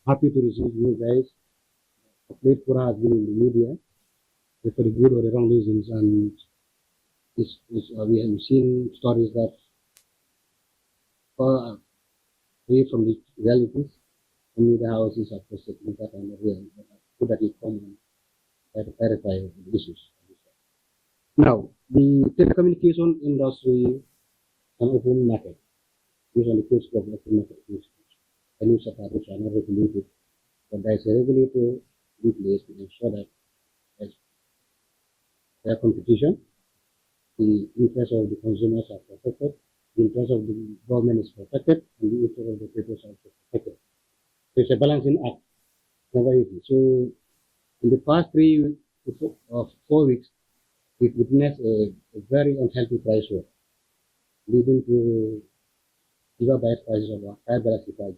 happy to receive you guys. Pura has been in the media for the good or the wrong reasons, and we have seen stories that far away from the realities. The media houses are posting that and real, but good that you come and try to clarify the issues. Now, the telecommunication industry is an open market. Based on the principle of open market principles. Any suppliers are not regulated, but there is a regulator in place to ensure that there's fair competition, the interests of the consumers are protected, the interest of the government is protected, and the interest of the people is also protected. So it's a balancing act, never easy. So in the past 3 or 4 weeks, we've witnessed a very unhealthy price war, leading to gigabyte prices of $5 per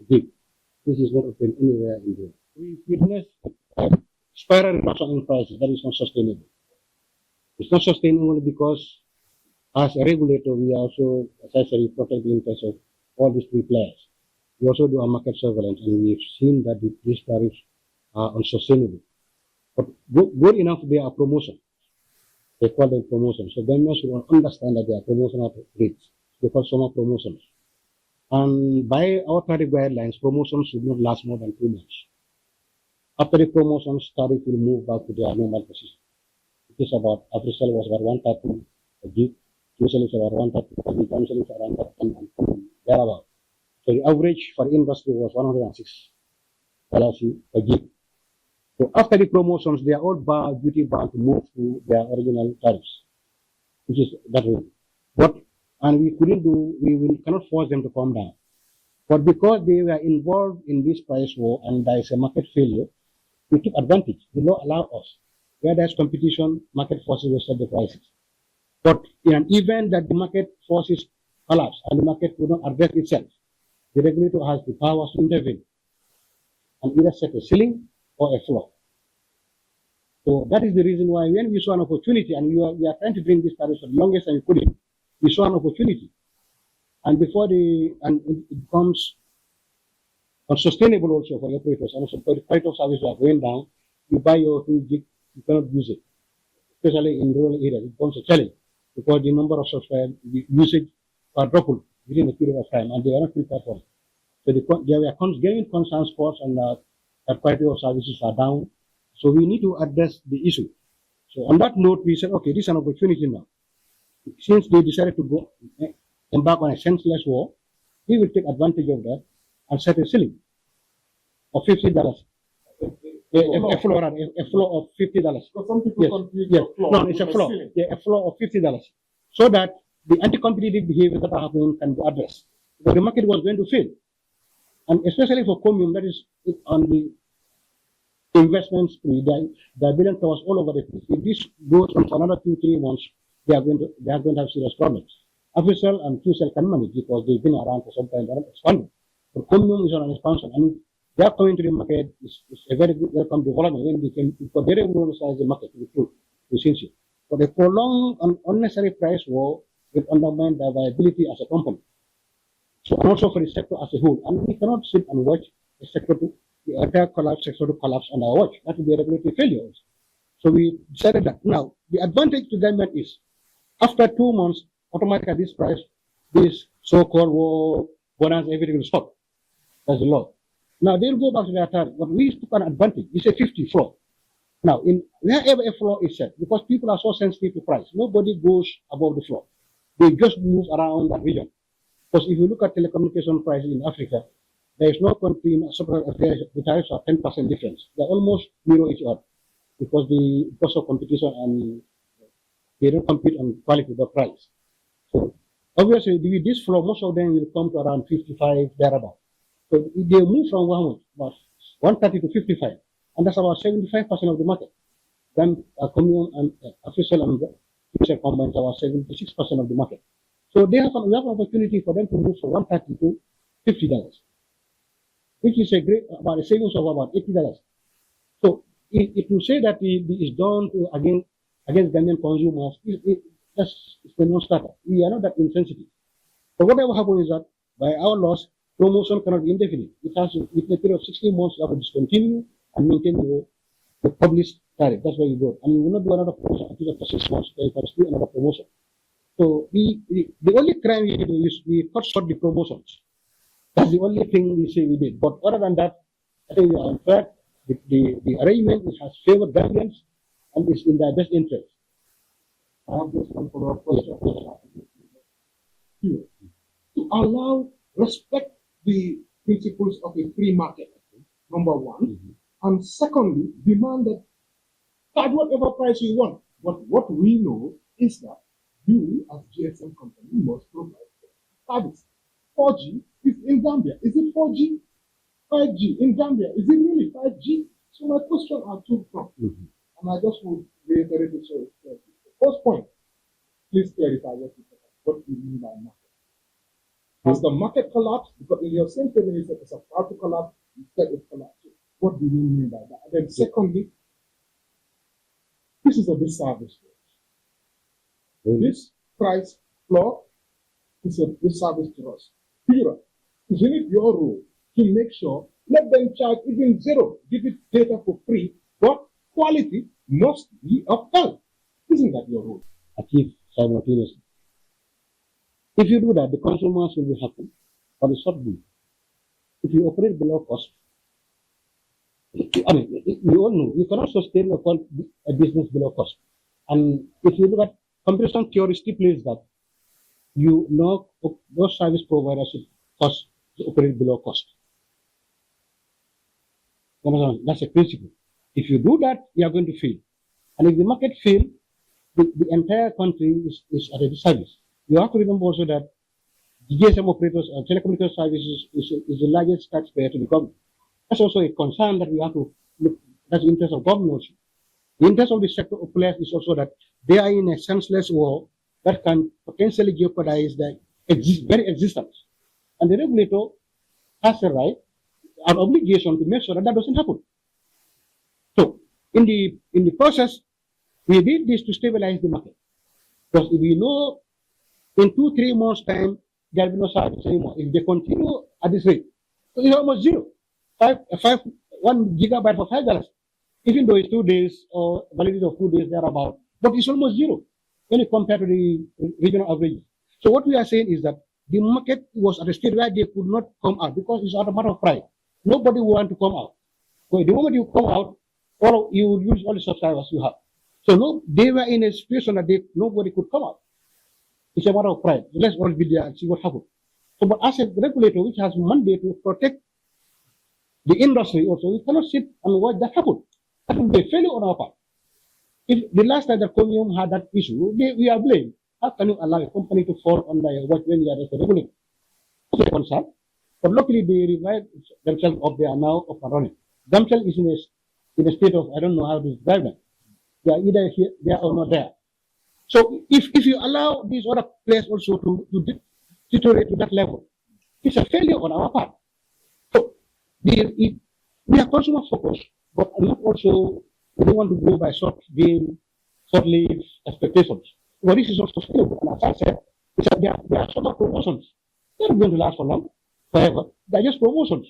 gig. This is not open anywhere in the world. We witnessed a spiral reduction in prices that is not sustainable. It's not sustainable because as a regulator, we also essentially protect the interests of all these three players. We also do a market surveillance, and we've seen that these tariffs are unsustainable. But good enough, they are promotions. They call them promotions. So government should understand that they are promotional rates. They call summer promotions. And by our tariff guidelines, promotions should not last more than 2 months. After the promotions, tariff will move back to their normal position. It is about, average sale was about 130 a gig, usually it's about 130 a gig, usually it's around 110 and thereabout. So the average for the industry was $106 a gig. So after the promotions, they are all duty bound to move to their original tariffs, which is that way. And we cannot force them to come down. But because they were involved in this price war and there is a market failure, we took advantage. The law allowed us. Where there's competition, market forces will set the prices. But in an event that the market forces collapse and the market will not address itself, the regulator has the powers to intervene and either set a ceiling or a floor. So that is the reason why when we saw an opportunity and we are trying to bring this tariff for the longest time we couldn't, we saw an opportunity. And it becomes unsustainable also for the operators. And also for the operator services are going down. You buy your 2 gig, you cannot use it, especially in rural areas. It becomes a challenge because the number of subscribers, the usage quadrupled within a period of time, and they are not prepared for it. So there were genuine concerns for us, and the quality of services are down. So we need to address the issue. So on that note, we said, okay, this is an opportunity now. Since they decided to embark on a senseless war, we will take advantage of that and set a ceiling of $50. A floor of $50. So some people yes. No, it's a floor. Yeah, a floor of $50. So that the anti-competitive behavior that are happening can be addressed. Because the market was going to fail. And especially for Comium, that is on the investments, there are billion dollars all over the place. If this goes on for another 2-3 months, they are going to have serious problems. Official and QCell can manage because they've been around for some time, they're not expanding. But Comium is on an expansion, and they are coming to the market is a very good welcome development when because they revolutionize the market, to be true, to sincere. But a prolonged and unnecessary price war will undermine their viability as a company. So, and also for the sector as a whole. And we cannot sit and watch the entire sector to collapse on our watch. That will be a regulatory failure. So we decided that. Now, the advantage to government is after 2 months, automatically this price, this so-called war bonus, everything will stop. That's the law. Now they'll go back to their tariff, but we took an advantage. We say 50 floor. Now, in wherever a floor is set, because people are so sensitive to price, nobody goes above the floor. They just move around that region. Because if you look at telecommunication prices in Africa, there is no country in the tariffs are 10% difference. They almost mirror each other because of competition, and they don't compete on quality but price. So obviously, with this flow, most of them will come to around 55 thereabout. So they move from about 130 to 55, and that's about 75% of the market. Then Comium and official and future combines about 76% of the market. So we have an opportunity for them to move from 130 to $50, which is about a savings of about $80. So it will say that it is done against Ghanaian consumers. It's a non-starter. We are not that insensitive. But whatever happens is that by our laws, promotion cannot be indefinite. It has to, within a period of 16 months, you have to discontinue and maintain the published tariff. That's why you go. And you will not do another promotion until after 6 months, then you can do another promotion. So the only crime we did is we cut short the promotions. That's the only thing we say we did. But other than that, I think we are on track. The arrangement has favored Gambians and is in their best interest. I have just one follow-up question. Here. To allow, respect the principles of a free market, number one. And secondly, demand that charge whatever price you want. But what we know is that you, as GSM company, must provide service. 4G is in Gambia. Is it 4G? 5G in Gambia? Is it really 5G? So my question are two fronts. And I just would reiterate it. So first point, please clarify what you mean by market. Has the market collapsed? Because in your same statement, you said it's about to collapse, you said it collapsed. What do you mean by that? And then secondly, this is a disservice to us. This price floor is a disservice to us. Pura, isn't it your role to make sure, let them charge even zero, give it data for free, but quality must be upheld? Isn't that your role? Achieve simultaneously. If you do that, the consumers will be happy, but it's not good. If you operate below cost, I mean, you all know, you cannot sustain a business below cost. And if you look at comparison theory stipulates that you know those service providers should cost to operate below cost. That's a principle. If you do that, you are going to fail. And if the market fails, the entire country is at a disservice. You have to remember also that the GSM operators and telecommunication services is the largest taxpayer to the government. That's also a concern that we have to look. That's the interest of government also. The interest of the sector of players is also that they are in a senseless war that can potentially jeopardize their very existence. And the regulator has a right, an obligation to make sure that that doesn't happen. So, in the process, we did this to stabilize the market. Because if we know in 2-3 months' time, there will be no service anymore. If they continue at this rate, so it's almost zero. 1 gigabyte for $5, even though it's 2 days or validity of 2 days thereabout, but it's almost zero when you compare to the regional average. So what we are saying is that the market was at a state where they could not come out because it's out of matter of pride. Nobody want to come out. So the moment you come out, you will use all the subscribers you have. So no, they were in a situation that nobody could come out. It's a matter of pride. Let's all be there and see what happens. So, but as a regulator which has mandate to protect the industry also, we cannot sit and watch that happen. That will be a failure on our part. If the last time that Comium had that issue, we are blamed. How can you allow a company to fall under a watch when you are the regulator? That's a concern. But luckily they revived themselves up there now up and running. Themselves is in a state of, I don't know how to describe them. They are either here, there or not there. So if you allow these other players also to deteriorate to that level, it's a failure on our part. So we are consumer focused, but not also, we don't want to go by short-lived expectations. But this is also failure. And as I said, there are some promotions. They're not going to last for long, forever. They're just promotions.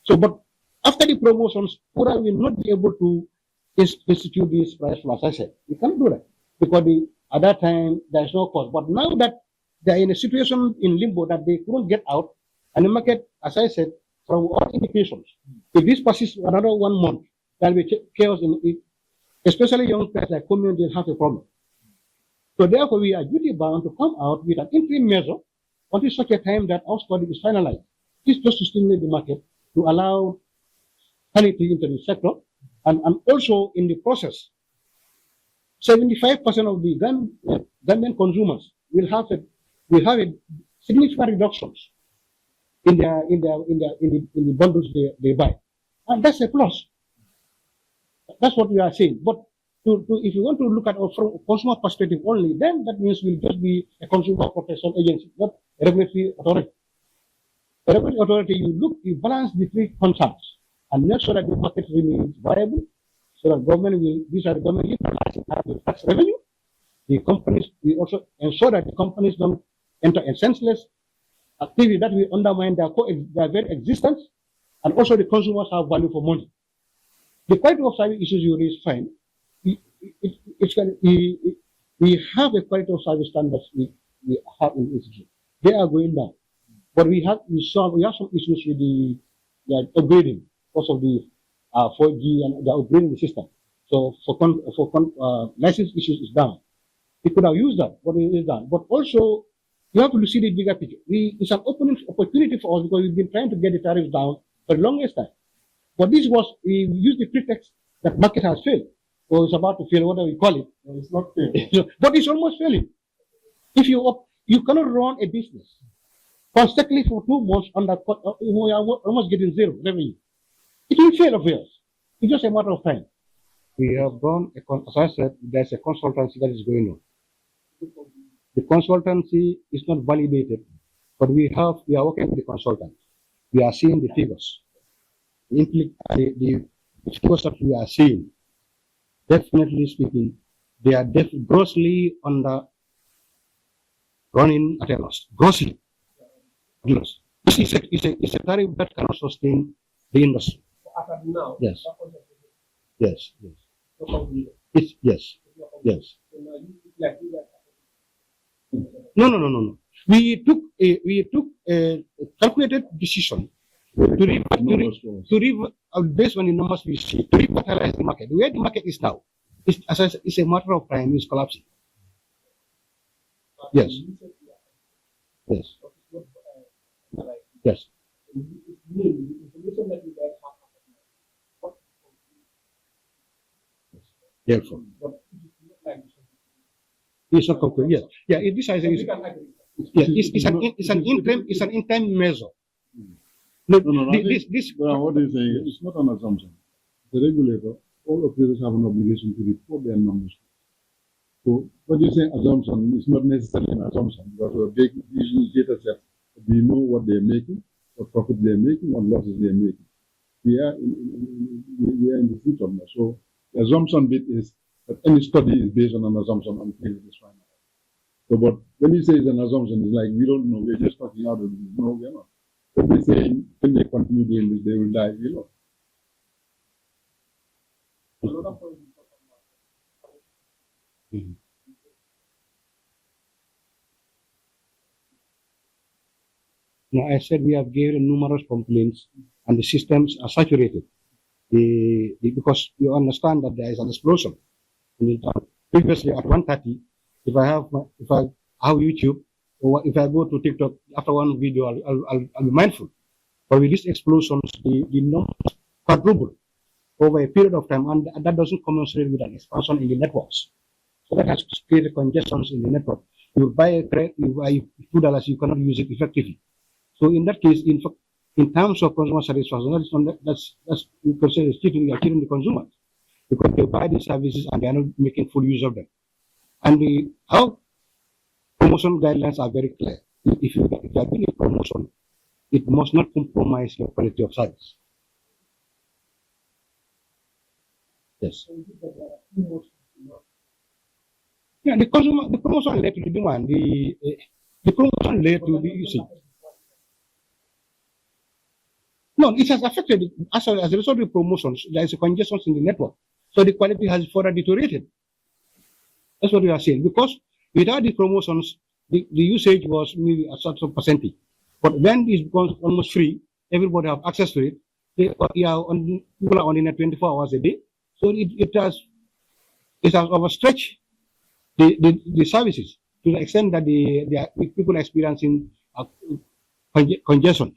So, but after the promotions, Pura will not be able to institute this price floor, as I said. We cannot do that because at that time there is no cost. But now that they are in a situation in limbo that they couldn't get out, and the market, as I said, from all indications, if this persists another 1 month, there will be chaos in it, especially young players like Comium, they'll have a problem. So therefore, we are duty bound to come out with an interim measure until such a time that our study is finalized. This just to stimulate the market, to allow sanity into the sector, and also in the process, 75% of the Gambian consumers will have a significant reductions in the bundles they buy, and that's a plus. That's what we are saying. But if you want to look at it from a consumer perspective only, then that means we'll just be a consumer protection agency, not a regulatory authority. A regulatory authority, you balance the three concerns and make sure that the market remains viable, so that these are the government have the tax revenue. The companies, we also ensure that the companies don't enter in senseless activity that will undermine their very existence, and also the consumers have value for money. The quality of service issues you raise, fine. We have a quality of service standards we have in the institution. They are going down. But we have some issues with the upgrading because of the 4G and the upgrading the system. So license issues is down. We could have used that, but it is done. But also, you have to see the bigger picture. It's an opportunity for us because we've been trying to get the tariffs down for the longest time. But we used the pretext that market has failed, or it's about to fail, whatever we call it. No, it's not fair. But it's almost failing. If you cannot run a business constantly for 2 months you are almost getting zero revenue, it will fail of yours. It's just a matter of time. We have done, as I said, there's a consultancy that is going on. The consultancy is not validated, but we are working with the consultant. We are seeing the figures. The figures that we are seeing, definitely speaking, they are grossly under running at a loss. Grossly. It's a tariff that cannot sustain the industry. Yes. Yes. Yes. No. We took a calculated decision based on the numbers we see, to revitalize the market. Where the market is now, it's a matter of time, it's collapsing. Yes. Yes. Yes. Therefore, it's not concrete. Yes. Yeah. It's an interim measure. No, what they're saying, it's not an assumption. The regulator, all operators have an obligation to report their numbers. So what you say assumption is not necessarily an assumption, because we're using data sets. We know what they're making, what profit they're making, what losses they're making. We are in the future now. So the assumption bit is that any study is based on an assumption until it is final. So, but when you say it's an assumption, it's like we don't know. We're just talking out of it. No, we're not. But they're saying when they continue doing this, they will die. You know. Another point we talk about. Now, I said we have given numerous complaints, and the systems are saturated. Because you understand that there is an explosion. Previously at 1:30, if I have YouTube, or if I go to TikTok after one video, I'll be mindful. But with these explosions, the numbers quadruple over a period of time, and that doesn't commensurate with an expansion in the networks. So that has created congestions in the network. You buy a crate, you buy $2, you cannot use it effectively. So in that case, in terms of consumer satisfaction, that's you consider cheating. You are cheating the consumers because they buy the services and they are not making full use of them. And our promotion guidelines are very clear. If you are doing a promotion, it must not compromise your quality of service. Yes. Yeah, the promotion led to the demand. The promotion led to the usage. No, it has affected as a result of the promotions. There is a congestion in the network, so the quality has further deteriorated. That's what we are saying. Because without the promotions, the usage was maybe a certain percentage. But when it becomes almost free, everybody have access to it. People are on the net 24 hours a day. So it has overstretched the services to the extent that the people are experiencing congestion.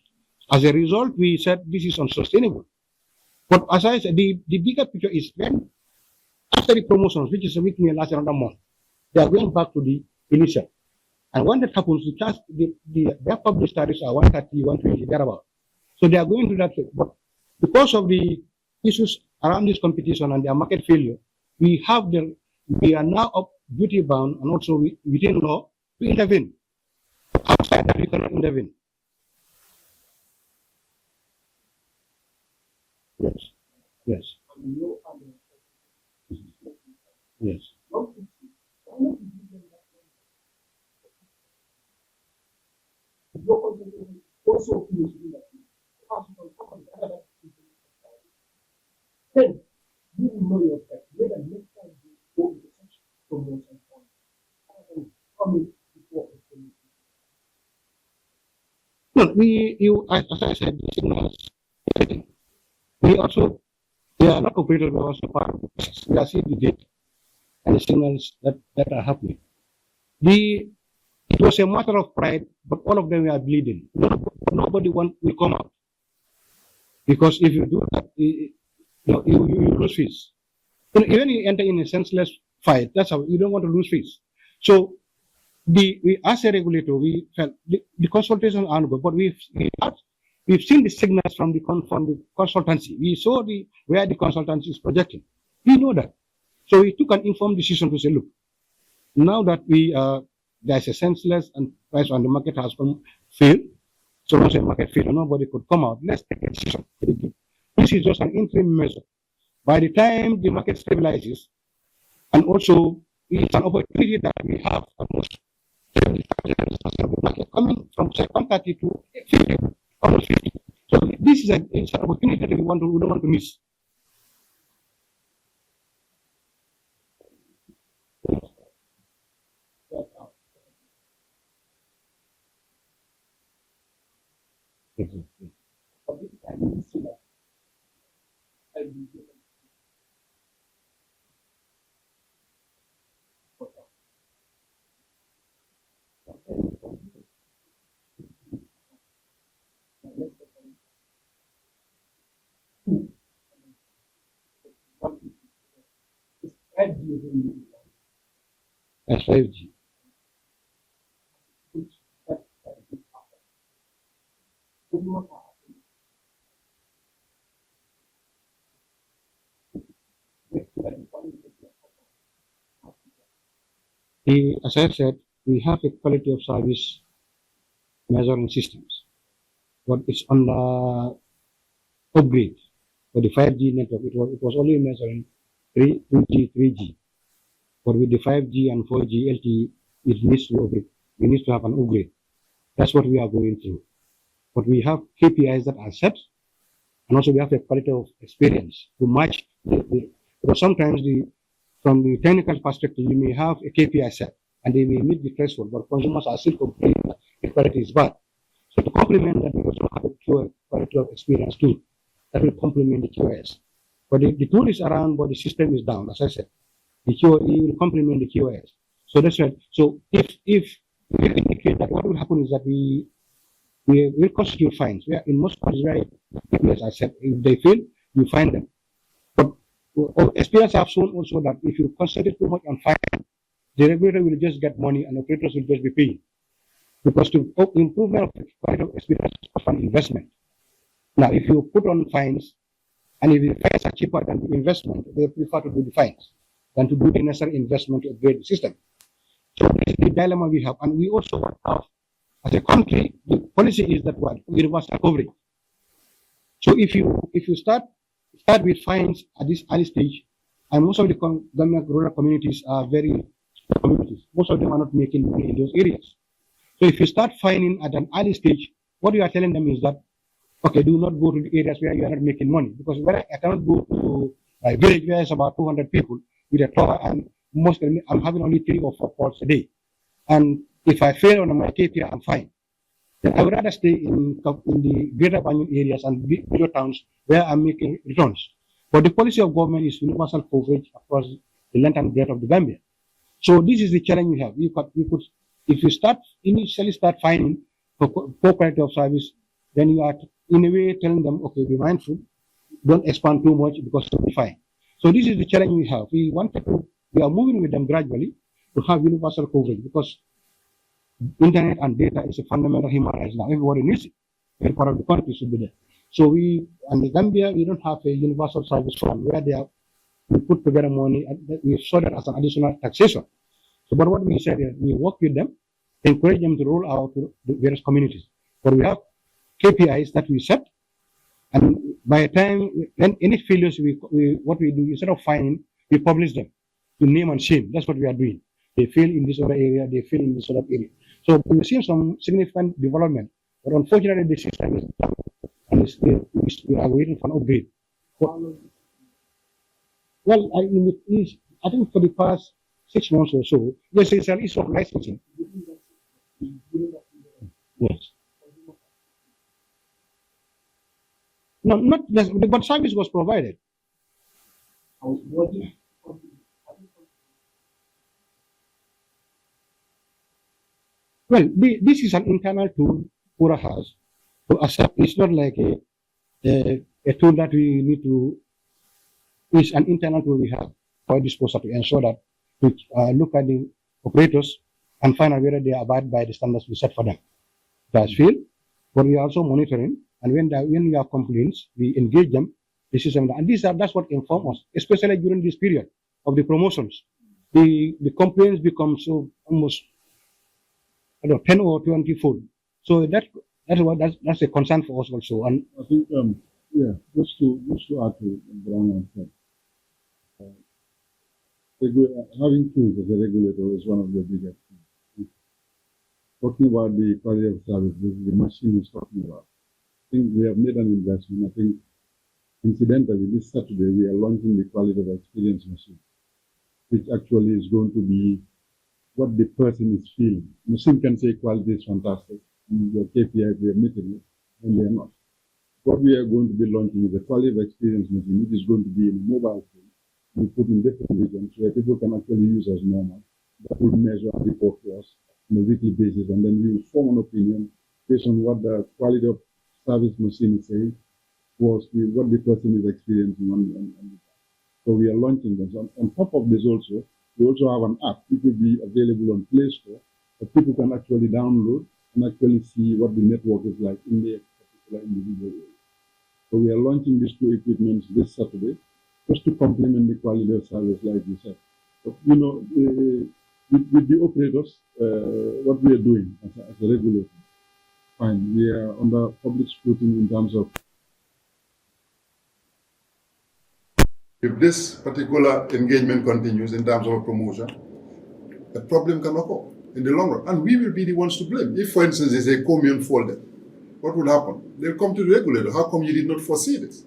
As a result, we said this is unsustainable. But as I said, the bigger picture is when after the promotions, which is a week may last another month, they are going back to the initial. And when that happens, their published tariffs are 130, 120, thereabout. So they are going to that. But because of the issues around this competition and their market failure, we are now up duty bound and also within law to intervene. Outside that, we cannot intervene. Yes. Yes. Yes. also feels that possible company then you will know your step. Whether next time you go into such promotion and coming before a committee. No, as I said, the signals, we also, we are not completed, we are also part of the process. We are seeing the data and the signals that are happening. It was a matter of pride, but all of them were bleeding. Nobody will come out. Because if you do that, you lose face. Even you enter in a senseless fight, that's how you don't want to lose face. So we as a regulator, we felt the consultation are ongoing, but we've seen the signals from the consultancy. We saw where the consultancy is projecting. We know that. So we took an informed decision to say, look, now that there's a senseless and price on the market has failed, so once the market failed, nobody could come out. Let's take a decision. This is just an interim measure. By the time the market stabilizes, and also it's an opportunity that we have almost 70% of the market coming from say 130 to 50, almost 50. So this is it's an opportunity that we don't want to miss. That's 5G. As I said, we have a quality of service measuring systems, but it's on the upgrade for the 5G network. It was only measuring 2G, 3G, but with the 5G and 4G LTE, it needs to upgrade. We need to have an upgrade. That's what we are going through. But we have KPIs that are set, and also we have a quality of experience to match because sometimes from the technical perspective, you may have a KPI set and they may meet the threshold, but consumers are still complaining that the quality is bad. So to complement that, we also have a pure quality of experience too that will complement the QoS. But the tool is around, but the system is down, as I said. The QoE will complement the QoS. So that's right. So if we indicate that what will happen is that we will constitute fines. In most countries, where, as I said, if they fail, you fine them. But experience have shown also that if you concentrate too much on fine, the regulator will just get money and operators will just be paying. Because to improvement of quality of experience is an investment. Now, if you put on fines, and if the fines are cheaper than the investment, they prefer to do the fines than to do the necessary investment to upgrade the system. So this is the dilemma we have, and we also have, as a country, the policy is that what universal coverage. So if you start with fines at this early stage, and most of the rural communities are very communities. Most of them are not making money in those areas. So if you start fining at an early stage, what you are telling them is that, okay, do not go to the areas where you are not making money, because where I cannot go to a village where it's about 200 people with a tower, and I'm having only 3 or 4 calls a day. And if I fail on my KPI, I'm fine. Then I would rather stay in the greater Banyan areas and bigger towns where I'm making returns. But the policy of government is universal coverage across the length and breadth of the Gambia. So this is the challenge we have. If you initially start fining for poor quality of service, then you are in a way telling them, okay, be mindful, don't expand too much because you'll be fine. So this is the challenge we have. We are moving with them gradually to have universal coverage, because internet and data is a fundamental human right now. Everybody needs it. Every part of the country should be there. So and the Gambia, we don't have a universal service fund where we put together money and we saw that as an additional taxation. So, but what we said is we work with them, encourage them to roll out to the various communities. But we have KPIs that we set, and by the time any failures, what we do, instead of fining, we publish them to name and shame. That's what we are doing. They fail in this other area, they fail in this other area. So we've seen some significant development But unfortunately, the system is down, and we are waiting for an upgrade. Well, I think for the past 6 months or so, yes, it's an issue of licensing. Yes. No, not necessarily, but service was provided. Well, this is an internal tool Pura has to accept. It's not like a tool that we need to. It's an internal tool we have for disposal to ensure that we look at the operators and find out whether they abide by the standards we set for them. That's field, but we are also monitoring. And when we have complaints, we engage them. The system, and that's what informs us, especially during this period of the promotions. The complaints become so almost 10 or 20 fold. So that's a concern for us also. And I think yeah, just to add to Brown said, having tools as a regulator is one of the biggest things. Talking about the quality of service, the machine is talking about. I think we have made an investment. I think incidentally this Saturday we are launching the quality of experience machine, which actually is going to be what the person is feeling. Machine can say quality is fantastic, and your KPI we are meeting it, and they are not. What we are going to be launching is a quality of experience machine, which is going to be in a mobile phone. We put in different regions where people can actually use as normal. That will measure and report to us on a weekly basis, and then we will form an opinion based on what the quality of service machine is saying, what the person is experiencing on the. So we are launching this. On top of this also, we also have an app which will be available on Play Store that people can actually download and actually see what the network is like in their particular individual area. So we are launching these two equipments this Saturday just to complement the quality of service like you said. But, with the operators, what we are doing as a regulator, fine, we are under public scrutiny in terms of. If this particular engagement continues in terms of promotion, a problem can occur in the long run. And we will be the ones to blame. If, for instance, there's a commune folded, what would happen? They'll come to the regulator. How come you did not foresee this?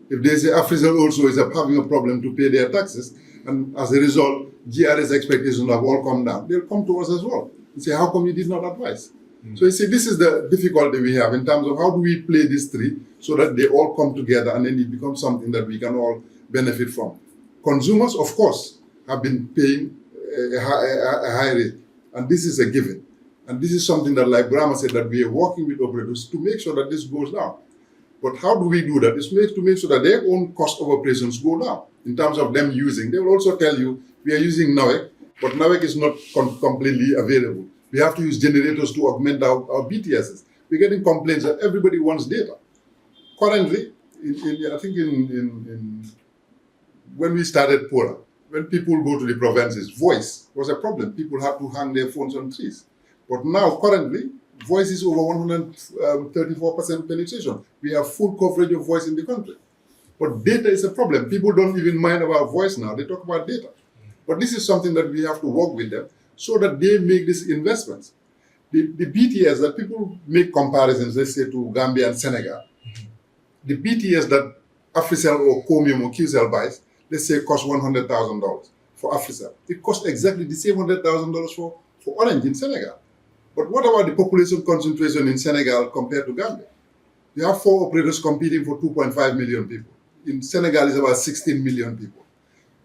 If there's a African also is having a problem to pay their taxes, and as a result, GRS expectations have all come down, they'll come to us as well and say, how come you did not advise? So you see, this is the difficulty we have in terms of how do we play these three so that they all come together and then it becomes something that we can all benefit from. Consumers, of course, have been paying a high rate, and this is a given. And this is something that, like Brahma said, that we are working with operators to make sure that this goes down. But how do we do that? It's to make sure that their own cost of operations go down in terms of them using. They will also tell you, we are using NAWEC, but NAWEC is not completely available. We have to use generators to augment our BTSs. We're getting complaints that everybody wants data. Currently, I think when we started Pura, when people go to the provinces, voice was a problem. People had to hang their phones on trees. But now, currently, voice is over 134% penetration. We have full coverage of voice in the country. But data is a problem. People don't even mind about voice now. They talk about data. But this is something that we have to work with them so that they make these investments. The BTS that people make comparisons, let's say, to Gambia and Senegal. The BTS that Africell or Comium or QCell buys, let's say, cost $100,000 for Africell. It costs exactly the same $100,000 for Orange in Senegal. But what about the population concentration in Senegal compared to Gambia? You have 4 operators competing for 2.5 million people. In Senegal, it's about 16 million people.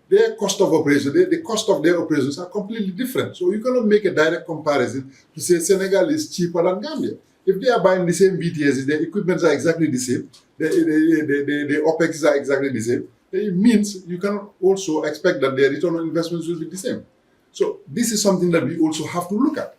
Their cost of operation, the cost of their operations are completely different. So you cannot make a direct comparison to say Senegal is cheaper than Gambia. If they are buying the same BTS, their equipments are exactly the same, the OPEX are exactly the same, it means you can also expect that their return on investments will be the same. So this is something that we also have to look at.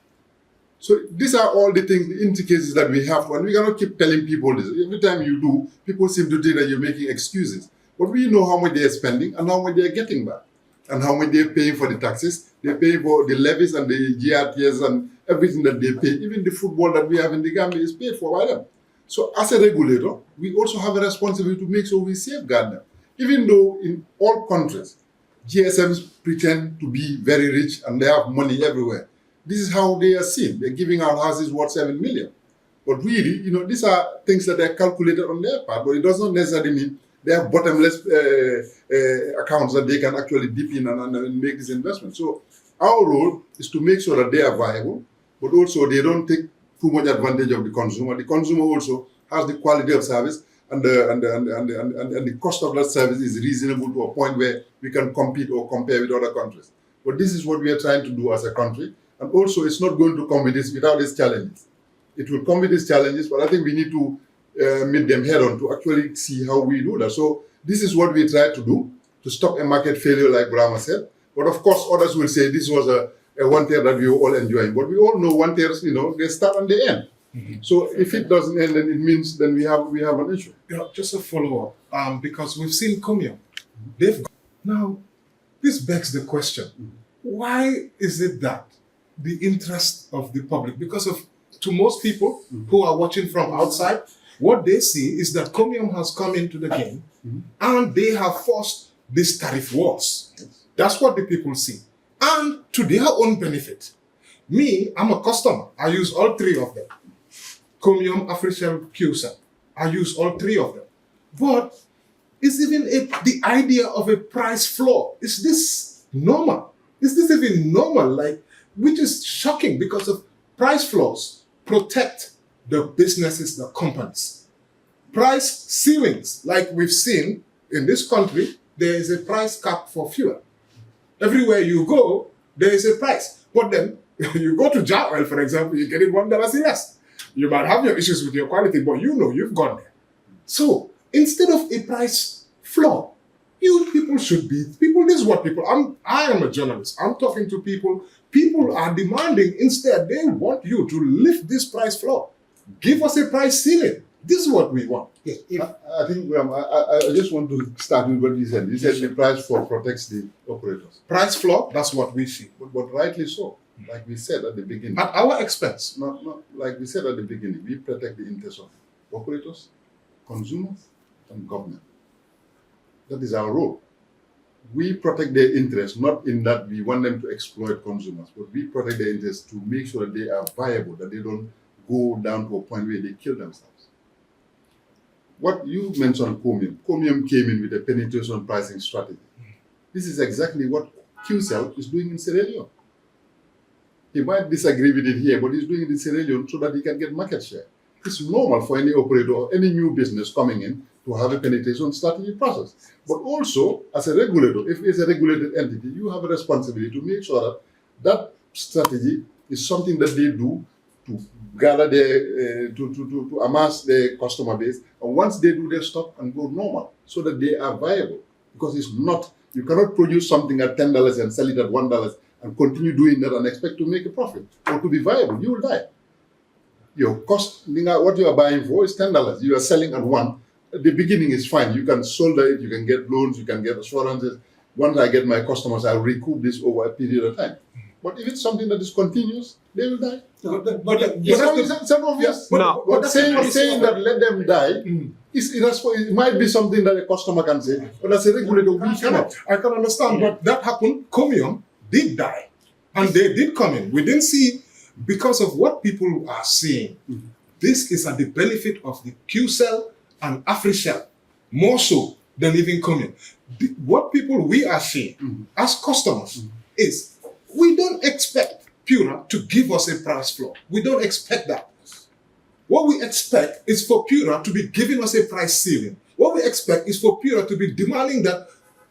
So these are all the things, the indications that we have, and we cannot keep telling people this. Every time you do, people seem to think that you're making excuses. But we know how much they are spending and how much they are getting back, and how much they're paying for the taxes, they're paying for the levies and the GRTS and everything that they pay. Even the football that we have in the Gambia is paid for by them. So as a regulator, we also have a responsibility to make sure we safeguard them. Even though in all countries, GSMs pretend to be very rich and they have money everywhere. This is how they are seen. They're giving out houses worth 7 million. But really, these are things that are calculated on their part, but it does not necessarily mean they have bottomless accounts that they can actually dip in and make this investment. So our role is to make sure that they are viable, but also they don't take too much advantage of the consumer. The consumer also has the quality of service, and the cost of that service is reasonable to a point where we can compete or compare with other countries. But this is what we are trying to do as a country. And also, it's not going to come without these challenges. It will come with these challenges, but I think we need to meet them head on to actually see how we do that. So this is what we try to do to stop a market failure, like Brahma said. But of course, others will say this was a one tier that we were all enjoying. But we all know one tiers, they start and they end. So if it doesn't end, then it means then we have an issue. Just a follow up, because we've seen Comium. Now, this begs the question: why is it that the interest of the public, because to most people who are watching from outside, what they see is that Comium has come into the game and they have forced these tariff wars. That's what the people see, and to their own benefit. Me, I'm a customer. I use all three of them. Comium, Afrishell, QCell. I use all three of them. But is even the idea of a price floor, is this normal? Is this even normal? Which is shocking, because of price floors protect the businesses, the companies. Price ceilings, like we've seen in this country, there is a price cap for fuel. Everywhere you go, there is a price. But then, you go to jar oil, for example, you get it $1 less. You might have your issues with your quality, but you've gone there. So, instead of a price floor, you people should be, this is what I am a journalist. I'm talking to people. People are demanding, instead, they want you to lift this price floor. Give us a price ceiling. This is what we want. Yes. I think I just want to start with what he said. He said the price floor protects the operators. Price floor, that's what we see. But rightly so. Like we said at the beginning. At our expense. Not like we said at the beginning, we protect the interests of operators, consumers, and government. That is our role. We protect their interests, not in that we want them to exploit consumers, but we protect their interests to make sure that they are viable, that they don't go down to a point where they kill themselves. What you mentioned, Comium came in with a penetration pricing strategy. This is exactly what QCell is doing in Sierra Leone. He might disagree with it here, but he's doing it in Sierra Leone so that he can get market share. It's normal for any operator or any new business coming in to have a penetration strategy process. But also, as a regulator, if it's a regulated entity, you have a responsibility to make sure that that strategy is something that they do to gather to amass their customer base. And once they do, they stop and go normal so that they are viable. Because it's not, you cannot produce something at $10 and sell it at $1 and continue doing that and expect to make a profit or to be viable. You will die. Your cost, what you are buying for is $10. You are selling at $1. At the beginning is fine. You can solder it, you can get loans, you can get assurances. Once I get my customers, I'll recoup this over a period of time. But if it's something that is continuous, they will die. It's obvious. But saying that let them die, it might be something that a customer can say, but as a regulator, we cannot. I can understand, but that happened. Comium did die, and they did come in. We didn't see, because of what people are seeing. This is at the benefit of the QCell and Afrishell, more so than even Comium. What we are seeing as customers is, we don't expect Pura to give us a price floor. We don't expect that. What we expect is for Pura to be giving us a price ceiling. What we expect is for Pura to be demanding that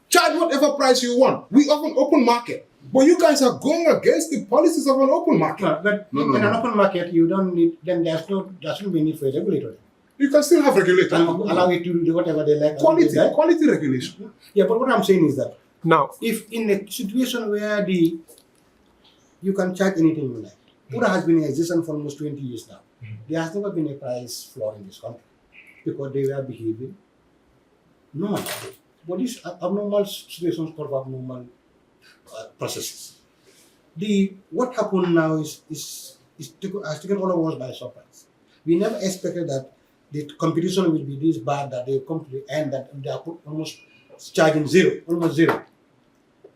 charge whatever price you want. We have an open market. But you guys are going against the policies of an open market. But in an open market, you don't need, then there shouldn't be need for a regulator. You can still have regulators. Allow it to do whatever they like. Quality regulation. Yeah, but what I'm saying is that now, if in a situation where you can charge anything you like, Pura has been in existence for almost 20 years now. There has never been a price floor in this country because they were behaving normally. But these abnormal situations called abnormal processes. What happened now has taken all of us by surprise. We never expected that the competition will be this bad that they come to the end that they are almost charging almost zero.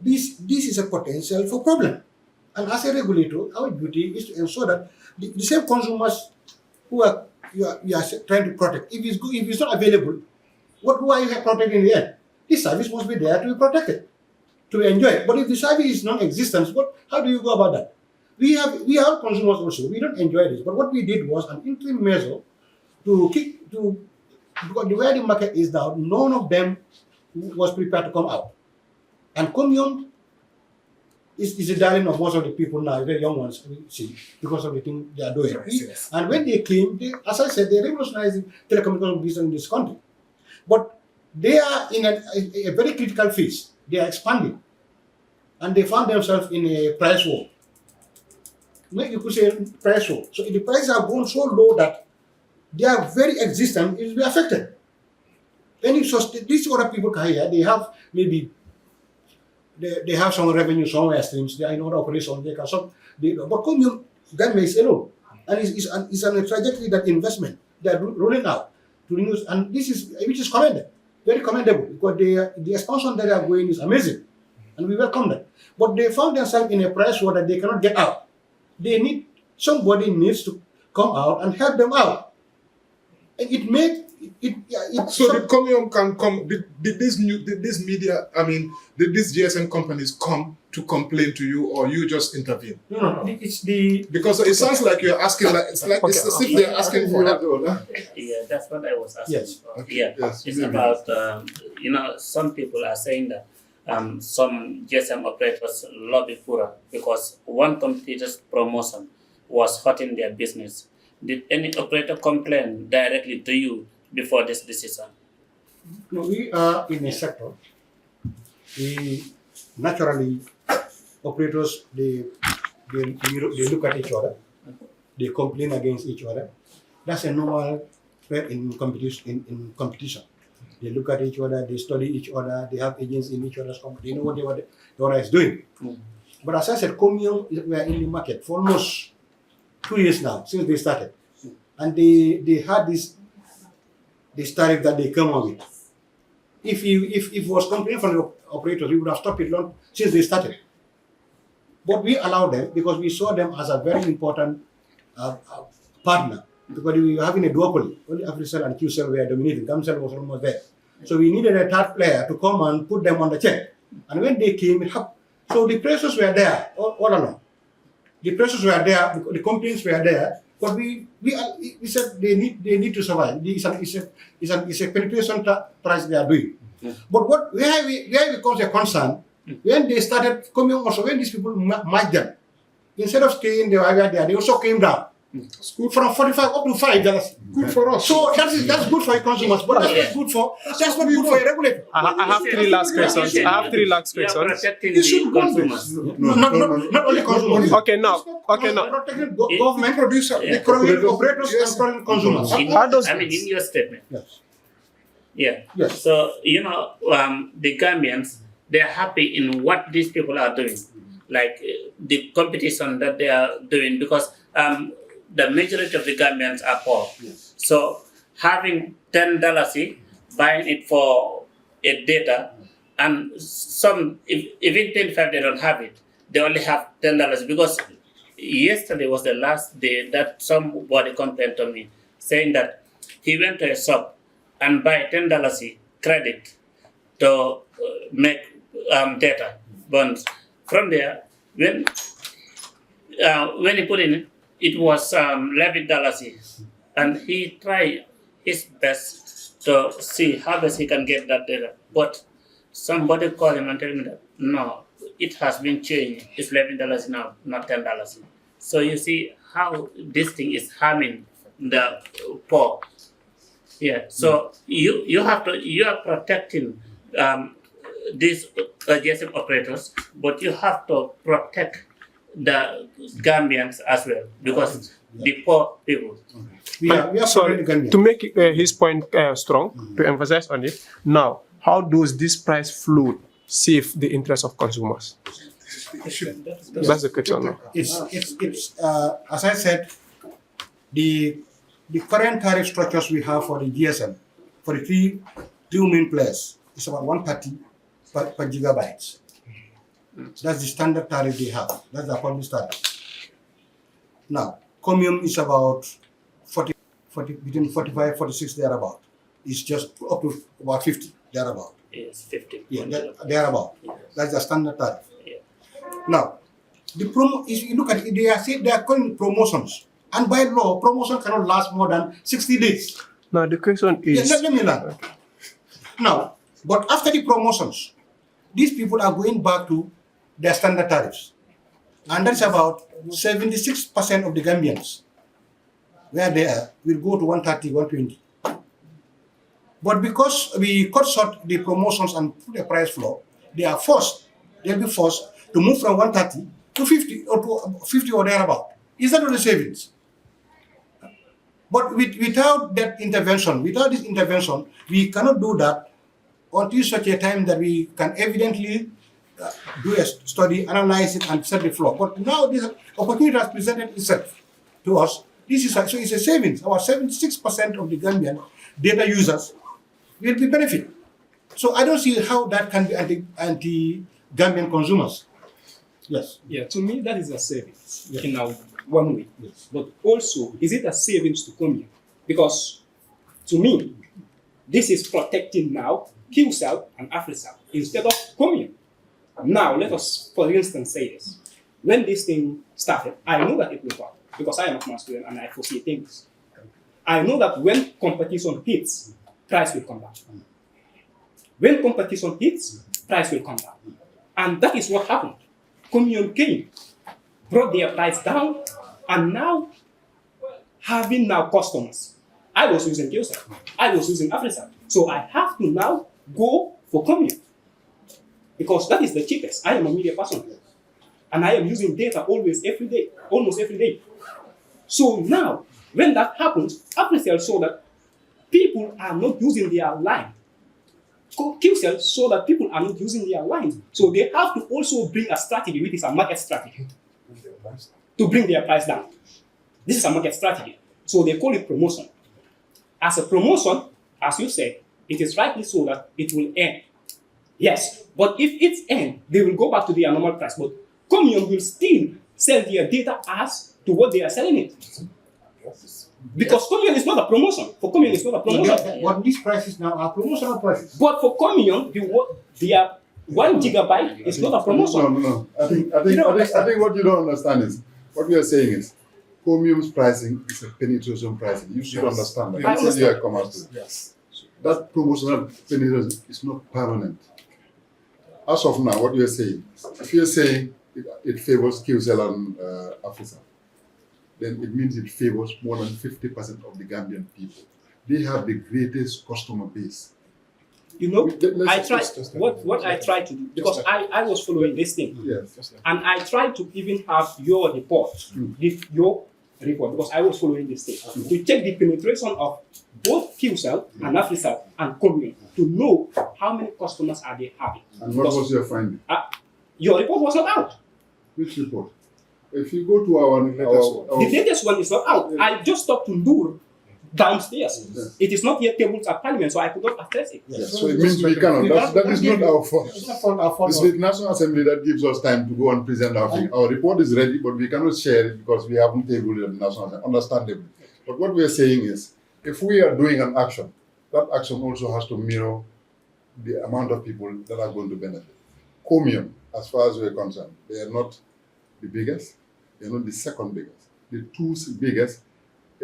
This is a potential for problem. And as a regulator, our duty is to ensure that the same consumers who are you are trying to protect. If it's not available, why are you protecting in the end? This service must be there to be protected, to enjoy it. But if the service is non-existent, how do you go about that? We are consumers also. We don't enjoy this. But what we did was an interim measure because the way the market is now, none of them was prepared to come out. And Comium is the darling of most of the people now, the young ones, see, because of the thing they are doing. Yes. And when they came, as I said, they revolutionized the telecommunication business in this country. But they are in a very critical phase. They are expanding. And they found themselves in a price war. You could say price war. So the prices have gone so low that their very existence is affected. These other people here, they have maybe they have some revenue somewhere streams. They are in other operations. They can but Comium Gambia is alone, and it's on a trajectory that investment they are rolling out to renew, and which is commended, very commendable, because the expansion that they are going is amazing, and we welcome that. But they found themselves in a price war that they cannot get out. Somebody needs to come out and help them out. And so the Comium can come. Did these media? I mean, did these GSM companies come to complain to you, or you just intervene? No. Because it sounds like you're asking, it's as if they're asking for help. Yeah, that's what I was asking. Yes. For. Okay. Yeah, Yes, it's maybe. about some people are saying that some GSM operators lobby Pura because one competitor's promotion was hurting their business. Did any operator complain directly to you before this decision? No, we are in a sector. Naturally, operators they look at each other, they complain against each other. That's a normal threat in competition. They look at each other, they study each other, they have agents in each other's company. They know what the other is doing. But as I said, Comium, we are in the market for almost 2 years now since they started, and they had this tariff that they come up with. If it was complaining from the operators, we would have stopped it long since they started. But we allowed them because we saw them as a very important partner, because we were having a duopoly. Only AfriCell and QCell were dominating. GAMCell was almost there. So we needed a third player to come and put them on the check. And when they came, so the pressures were there all along. The pressures were there, the complaints were there, but we said they need to survive. It's a penetration price they are doing. But where we caused a concern, when they started coming also, when these people matched them, instead of staying there, they also came down. School from 45 up to $5. Good for us. So that's good for consumers, but that's not good for a regulator. I have three last questions. You are protecting the consumers. Not only consumers. Okay, now. Protecting government, the operators, and consumers. In your statement. Yes. Yeah. Yes. So, the Gambians, they're happy in what these people are doing, like the competition that they are doing, because the majority of the Gambians are poor. Yes. So, having $10, buying it for a data, and some, even 25 they don't have it, they only have $10, because yesterday was the last day that somebody complained to me, saying that he went to a shop and buy $10 credit to make data bonds. From there, when he put in it was $11, and he tried his best to see how best he can get that data. But somebody called him and told him that no, it has been changed. It's $11 now, not $10. So you see how this thing is harming the poor. Yeah. So you are protecting these GSM operators, but you have to protect the Gambians as well, because the poor people. We are Sorry, Gambians. to make his point strong, to emphasize on it, now, how does this price float save the interest of consumers? That's the question now. It's as I said, the current tariff structures we have for the GSM, for the two main players, is about 130 per gigabytes. That's the standard tariff they have. That's the public tariff. Now, Comium is about between 45, 46 thereabout. It's just up to about 50 thereabout. Yes, 50. Yeah, thereabout. Yes. That's the standard tariff. Yeah. Now, the promo, if you look at it, they are calling promotions. And by law, promotion cannot last more than 60 days. Now the question is. Let me learn. Now, but after the promotions, these people are going back to their standard tariffs. And that's about 76% of the Gambians, where they are, will go to 130, 120. But because we cut short the promotions and put a price floor, they'll be forced to move from 130 to 50 or to 50 or thereabout. Is that not a savings? But without that intervention, without this intervention, we cannot do that until such a time that we can evidently do a study, analyze it, and set the floor. But now this opportunity has presented itself to us. This is so it's a savings. About 76% of the Gambian data users will be benefit. So I don't see how that can be anti-Gambian consumers. Yes. Yeah, to me that is a savings in our one way. Yes. But also, is it a savings to commune? Because to me, this is protecting now QCell and AfriCell instead of commune. Now, let us, for instance, say this. When this thing started, I know that it will work because I am a math student and I foresee things. I know that when competition hits, price will come down. When competition hits, price will come down. And that is what happened. Commune came, brought their price down, and now having now customers. I was using QCell, I was using AfriCell, so I have to now go for commune because that is the cheapest. I am a media person, and I am using data always, every day, almost every day. So now, when that happens, AfriCell saw that people are not using their line. QCell saw that people are not using their lines. So they have to also bring a strategy, which is a market strategy, to bring their price down. This is a market strategy. So they call it promotion. As a promotion, as you said, it is rightly so that it will end. Yes, but if it's end, they will go back to their normal price. But commune will still sell their data as to what they are selling it. Because commune is not a promotion. For commune, it's not a promotion. What these prices now are promotional prices. But for commune, their 1 gigabyte is not a promotion. No. I think what you don't understand is, what we are saying is, commune's pricing is a penetration pricing. You should understand that. I understand. You are commercial. Yes. That promotional penetration is not permanent. As of now, what you are saying, if you are saying it favors QCell and AfriCell, then it means it favors more than 50% of the Gambian people. They have the greatest customer base. You know, I tried what I tried to do, because I was following this thing. Yes. And I tried to even have your report, your report, because I was following this thing, to check the penetration of both QCell and AfriCell and commune, to know how many customers are they having. And what was your finding? Your report was not out. Which report? If you go to our The latest one is not out. I just talked to Noor downstairs. Yes. It is not yet tabled at Parliament, so I could not access it. Yes. So it means we cannot. That is not our fault. It's not our fault. It's the National Assembly that gives us time to go and present our thing. Our report is ready, but we cannot share it because we haven't tabled it at the National Assembly, understandably. But what we are saying is, if we are doing an action, that action also has to mirror the amount of people that are going to benefit. Commune, as far as we're concerned, they are not the biggest, they're not the second biggest. The two biggest,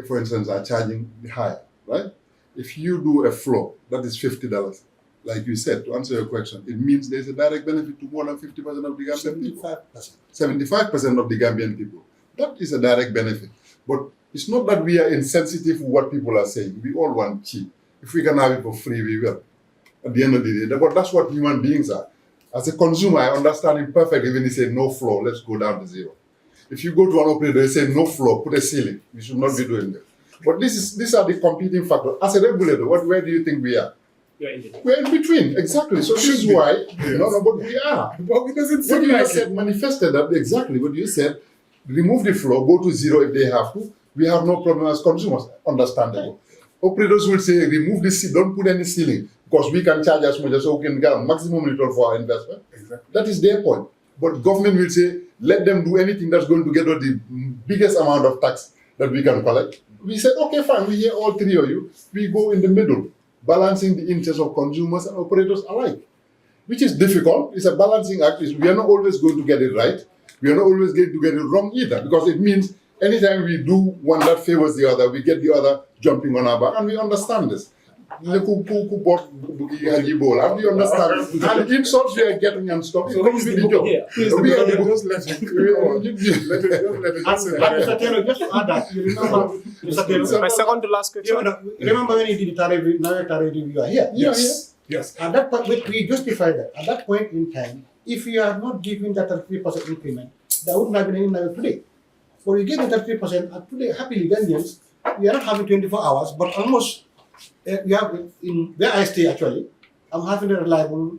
for instance, are charging the higher, right? If you do a floor, that is $50. Like you said, to answer your question, it means there's a direct benefit to more than 50% of the Gambian people. 75% of the Gambian people. That is a direct benefit. But it's not that we are insensitive to what people are saying. We all want cheap. If we can have it for free, we will. At the end of the day, but that's what human beings are. As a consumer, I understand it perfectly when he say no floor, let's go down to zero. If you go to an operator and say no floor, put a ceiling. You should not be doing that. But these are the competing factors. As a regulator, where do you think we are? We're in between, exactly. So this is why, but we are. But it doesn't What seem you like said manifested that exactly what you said. Remove the floor, go to zero if they have to. We have no problem as consumers. Understandable. Operators will say, remove the ceiling, don't put any ceiling, because we can charge as much as we can get maximum return for our investment. Exactly. That is their point. But government will say, let them do anything that's going to get us the biggest amount of tax that we can collect. we said, okay, fine, we hear all three of you. We go in the middle, balancing the interests of consumers and operators alike, which is difficult. It's a balancing act. We are not always going to get it right. We are not always going to get it wrong either, because it means anytime we do one that favors the other, we get the other jumping on our back, and we understand this. And we understand and the insults we are getting and stuff. So who's the job? Mr. Taylor, just to add that, you remember, Mr. Taylor, My second to last question. remember when he did the tariff review, you are here. Yes. At that point, we justified that. At that point in time, if you are not giving that 3% increment, there wouldn't have been any Naira today. But we gave the 3%, and today, happily, Gambians, we are not having 24 hours, but almost, we have, in where I stay actually, I'm having a reliable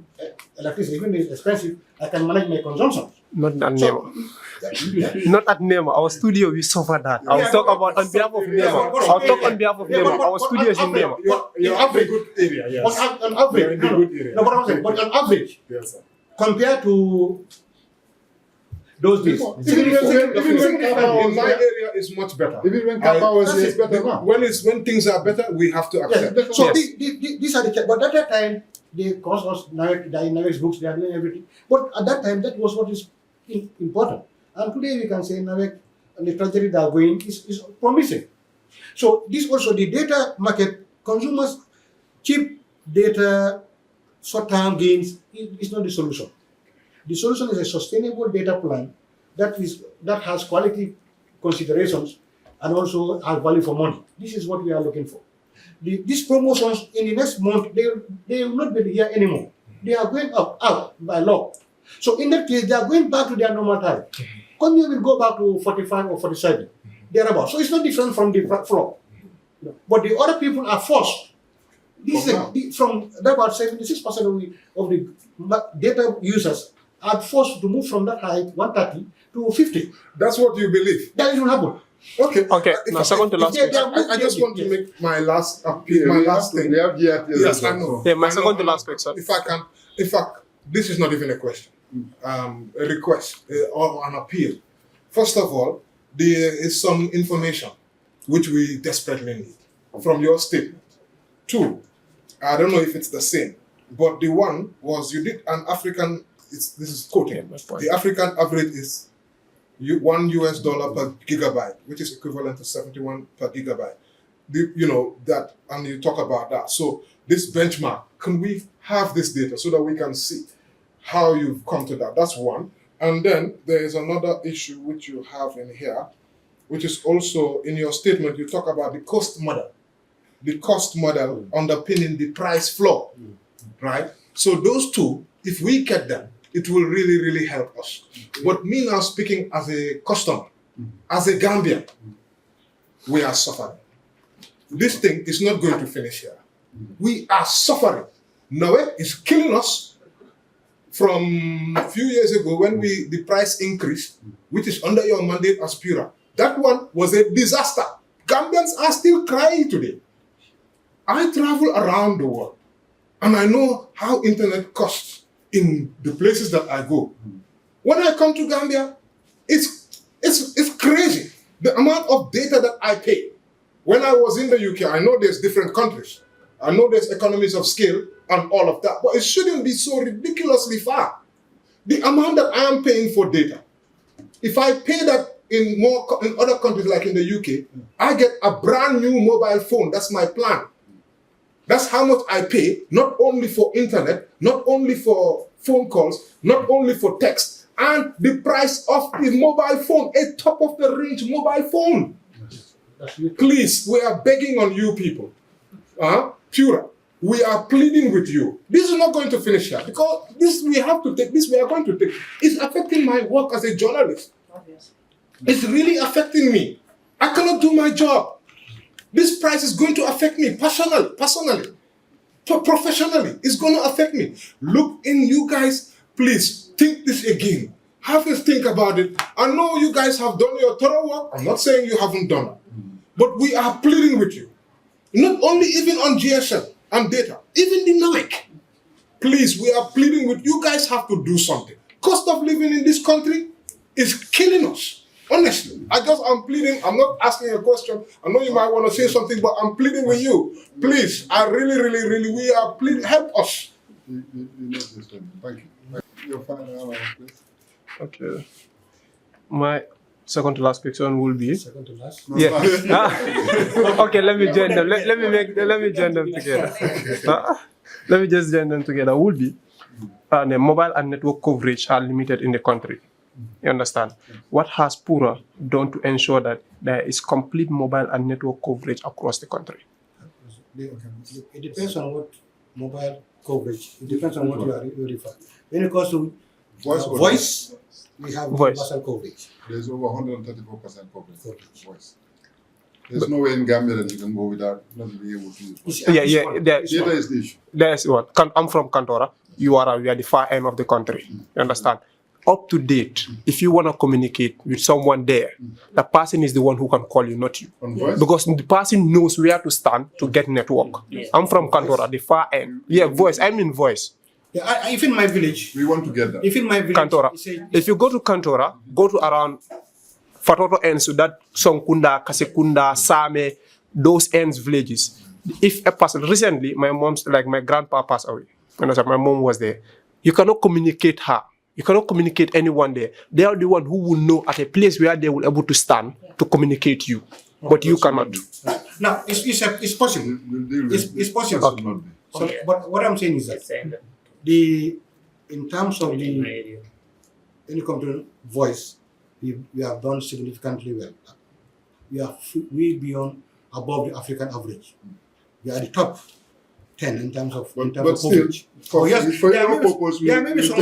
electricity. Even if it's expensive, I can manage my consumption. Not at Nemo. Not at Nemo. Our studio, we suffer that. I will talk about on behalf of Nemo. I'll talk on behalf of Nemo. Our studio is in Nemo. You're in a good area, yes. On average, You're in a good area. no, but I'm saying, but on average, Yes, sir. compared to those days, Even when Kappa in my area is much better. Even when Kappa was here, it's better now. When things are better, we have to accept. yes. So Yes. these are the but at that time they cost us Navex books, they are doing everything. But at that time that was what is important. And today we can say Navex and the trajectory they are going is promising. So this also the data market, consumers cheap data, short-term gains is not the solution. The solution is a sustainable data plan that has quality considerations and also has value for money. This is what we are looking for. These promotions in the next month, they will not be here anymore. They are going out by law. So in that case, they are going back to their normal tariff. Consumer will go back to 45 or 47, thereabout. So it's not different from the floor. But the other people are forced. This is from about 76% of the data users are forced to move from that height, 130, to 50. That's what you believe. That is what happened. Okay. Okay, now second to last question. I just want to make my last appeal, my last thing. We have Yes, I know. Yeah, my I know, second to I know. last question. If I can, in fact, this is not even a question, a request or an appeal. First of all, there is some information which we desperately need from your statement. Two, I don't know if it's the same, but the one was you did an African. This is quoting. The African average is $1 per gigabyte, which is equivalent to 71 per gigabyte. That, and you talk about that. So this benchmark, can we have this data so that we can see how you've come to that? That's one. And then there is another issue which you have in here, which is also in your statement. You talk about the cost model. The cost model underpinning the price floor, right? So those two, if we get them, it will really, really help us. But me now speaking as a customer, as a Gambian, we are suffering. This thing is not going to finish here. We are suffering. Nawe is killing us. From a few years ago when the price increased, which is under your mandate as Pura, that one was a disaster. Gambians are still crying today. I travel around the world and I know how internet costs in the places that I go. When I come to Gambia, it's crazy. The amount of data that I pay. When I was in the UK, I know there's different countries. I know there's economies of scale and all of that, but it shouldn't be so ridiculously far. The amount that I am paying for data, if I pay that in other countries like in the UK, I get a brand new mobile phone. That's my plan. That's how much I pay, not only for internet, not only for phone calls, not only for text, and the price of the mobile phone, a top-of-the-range mobile phone. Please, we are begging on you people. Pura, we are pleading with you. This is not going to finish here, because this we have to take, this we are going to take. It's affecting my work as a journalist. It's really affecting me. I cannot do my job. This price is going to affect me personally, professionally. It's going to affect me. Look in, you guys, please think this again. Have a think about it. I know you guys have done your thorough work. I'm not saying you haven't done it. But we are pleading with you. Not only even on GSM and data, even the NIC. Please, we are pleading with you guys have to do something. Cost of living in this country is killing us. Honestly, I'm pleading. I'm not asking a question. I know you might want to say something, but I'm pleading with you. Please, I really, we are pleading. Help us. Thank you. Your final please. Okay. My second to last question will be. Second to last. Yeah. Okay, let me join them. Let me join them together. Let me just join them together. Will be the mobile and network coverage are limited in the country. You understand? What has Pura done to ensure that there is complete mobile and network coverage across the country? It depends on what mobile coverage. It depends on what you refer. When it comes to voice, we have universal coverage. There's over 134% coverage. Voice. There's no way in Gambia that you can go without not being able to use voice. Yeah. Data is the issue. There's what? I'm from Kantora. We are the far end of the country. You understand? Up to date, if you want to communicate with someone there, the person is the one who can call you, not you. On voice? Because the person knows where to stand to get network. I'm from Kantora, the far end. Yeah, voice. I mean voice. Yeah, if in my village, We want to get that. if in my village, Kantora. If you go to Kantora, go to around Fatoto ends, so that Songkunda, Kasekunda, Same, those ends villages. If a person, recently, my grandpa passed away. My mom was there. You cannot communicate her. You cannot communicate anyone there. They are the one who will know at a place where they will be able to stand to communicate you. But you cannot. now it's possible. It's possible. Okay. So, but what I'm saying is that in terms of when you come to voice, we have done significantly well. We are way beyond above the African average. We are the top 10 in terms of coverage. For yes, your there purpose, may be some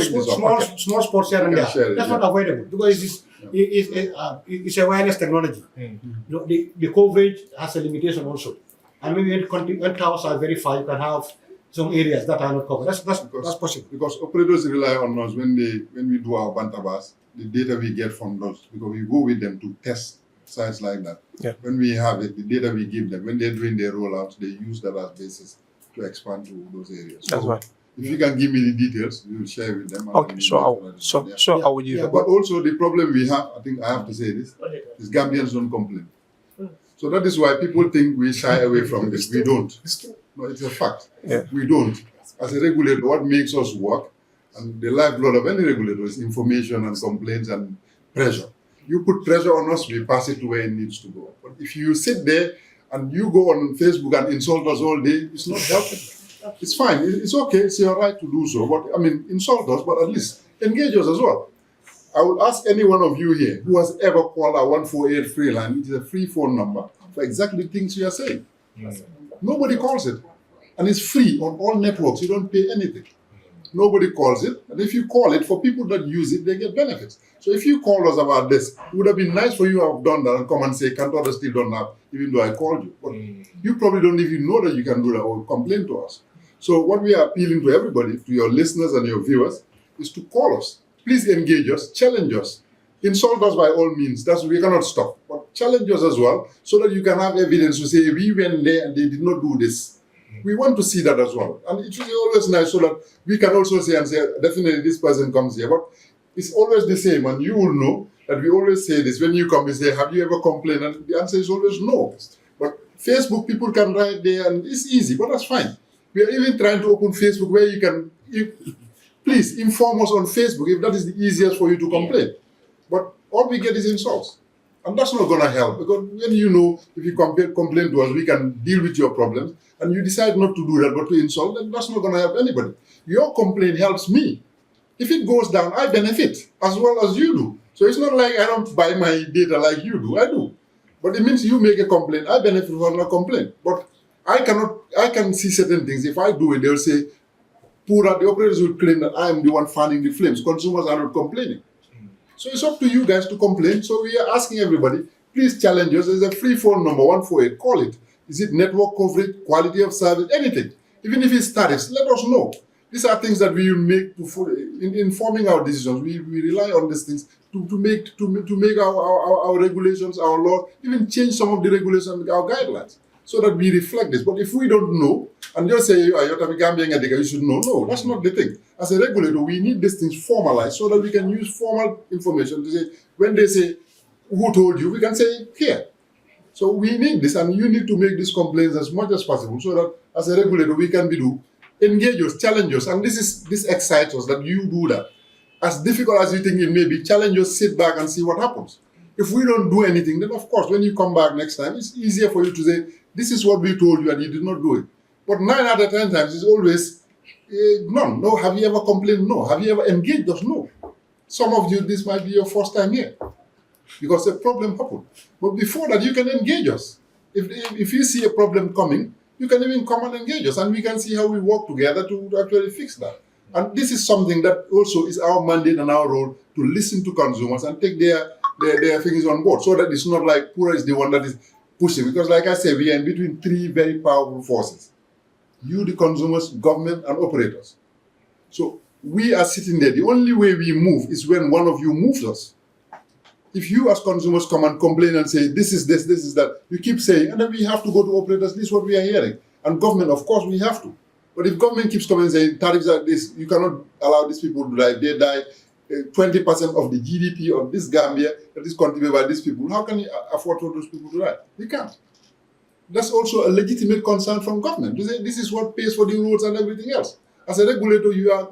small sports here and there. share it, That's not avoidable because it's a wireless technology. The coverage has a limitation also. And maybe when towers are very far, you can have some areas that are not covered. That's possible. Because operators rely on us when we do our bantabas, the data we get from those, because we go with them to test sites like that. Yeah. When we have it, the data we give them, when they're doing their rollouts, they use that as basis to expand to those areas. That's right. If you can give me the details, we will share with them. Okay, sure. I will use that. But also the problem we have, I think I have to say this, is Gambians don't complain. So that is why people think we shy away from this. We don't. No, it's a fact. Yeah. We don't. As a regulator, what makes us work, and the lifeblood of any regulator is information and complaints and pressure. You put pressure on us, we pass it to where it needs to go. But if you sit there and you go on Facebook and insult us all day, it's not helping. It's fine. It's okay. It's your right to do so. But I mean, insult us, but at least engage us as well. I would ask any one of you here who has ever called our 148 free line, which is a free phone number, for exactly the things you are saying. Nobody calls it. And it's free on all networks. You don't pay anything. Nobody calls it. And if you call it, for people that use it, they get benefits. So if you call us about this, it would have been nice for you to have done that and come and say, Kantora still don't have, even though I called you. But you probably don't even know that you can do that or complain to us. So what we are appealing to everybody, to your listeners and your viewers, is to call us. Please engage us, challenge us. Insult us by all means. We cannot stop. But challenge us as well, so that you can have evidence to say, we went there and they did not do this. We want to see that as well. And it should be always nice so that we can also say, definitely this person comes here. But it's always the same, and you will know that we always say this. When you come, we say, have you ever complained? And the answer is always no. But Facebook, people can write there, and it's easy, but that's fine. We are even trying to open Facebook where you can, please inform us on Facebook if that is the easiest for you to complain. But all we get is insults. And that's not going to help, because when you know, if you complain to us, we can deal with your problems, and you decide not to do that, but to insult, then that's not going to help anybody. Your complaint helps me. If it goes down, I benefit as well as you do. So it's not like I don't buy my data like you do. I do. But it means you make a complaint, I benefit from a complaint. But I can see certain things. If I do it, they'll say, Pura, the operators will claim that I am the one fanning the flames. Consumers are not complaining. So it's up to you guys to complain. So we are asking everybody, please challenge us. There's a free phone number, 148. Call it. Is it network coverage, quality of service, anything? Even if it's tariffs, let us know. These are things that we will make in informing our decisions. We rely on these things to make our regulations, our law, even change some of the regulations, our guidelines, so that we reflect this. But if we don't know, and just say, you should know. No, that's not the thing. As a regulator, we need these things formalized so that we can use formal information to say, when they say who told you, we can say here. So we need this, and you need to make these complaints as much as possible so that as a regulator we can engage us, challenge us, and this excites us that you do that. As difficult as you think it may be, challenge us, sit back and see what happens. If we don't do anything, then of course when you come back next time, it's easier for you to say, this is what we told you and you did not do it. But 9 out of 10 times it's always none. No, have you ever complained? No. Have you ever engaged us? No. Some of you, this might be your first time here because a problem happened. But before that, you can engage us. If you see a problem coming, you can even come and engage us, and we can see how we work together to actually fix that. And this is something that also is our mandate and our role, to listen to consumers and take their things on board, so that it's not like Pura is the one that is pushing. Because like I said, we are in between 3 very powerful forces. You, the consumers, government, and operators. So we are sitting there. The only way we move is when one of you moves us. If you as consumers come and complain and say, this is this, this is that, you keep saying, and then we have to go to operators, this is what we are hearing. And government, of course, we have to. But if government keeps coming and saying, tariffs are this, you cannot allow these people to die. They die 20% of the GDP of this Gambia that is contributed by these people. How can you afford for those people to die? You can't. That's also a legitimate concern from government. To say, this is what pays for the roads and everything else. As a regulator, you are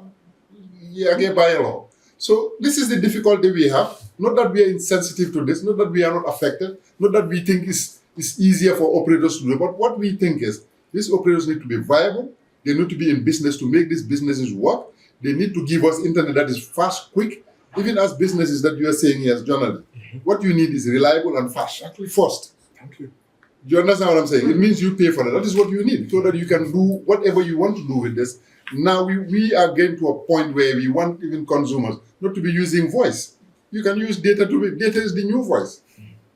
against by law. So this is the difficulty we have. Not that we are insensitive to this, not that we are not affected, not that we think it's easier for operators to do, but what we think is these operators need to be viable, they need to be in business to make these businesses work, they need to give us internet that is fast, quick, even as businesses that you are saying here as journalists. What you need is reliable and fast, actually fast. Thank you. Do you understand what I'm saying? It means you pay for that. That is what you need, so that you can do whatever you want to do with this. Now we are getting to a point where we want even consumers not to be using voice. You can use data data is the new voice.